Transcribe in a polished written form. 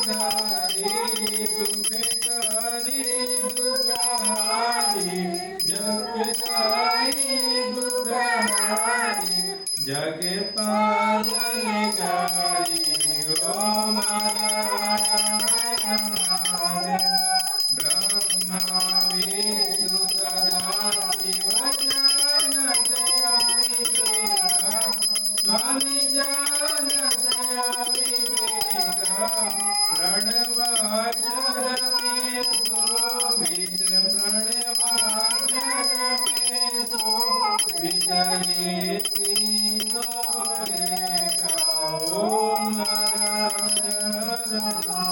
धारी सुखकारी दुखारी जगदाई दुखारी जग पालनकारी ओ ब्रह्मा विष्णु सदा शिव जानत अविवेका स्वामी जानत अविवेका प्रणवाक्षर में शोभित प्रणवाक्षर में शोभित ये तीनों एका ओम हर हर